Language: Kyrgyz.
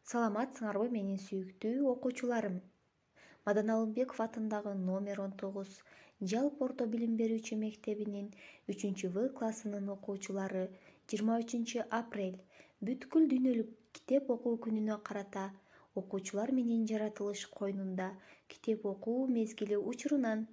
Саламатсыңарбы менин сүйүктүү окуучуларым. Мадан Алымбеков атындагы номер 19 жалпы орто билим берүүчү мектебинин 3В классынын окуучулары 23 апрель бүткүл дүйнөлүк китеп окуу күнүнө карата окуучулар менен жаратылыш койнунда китеп окуу мезгили учурунан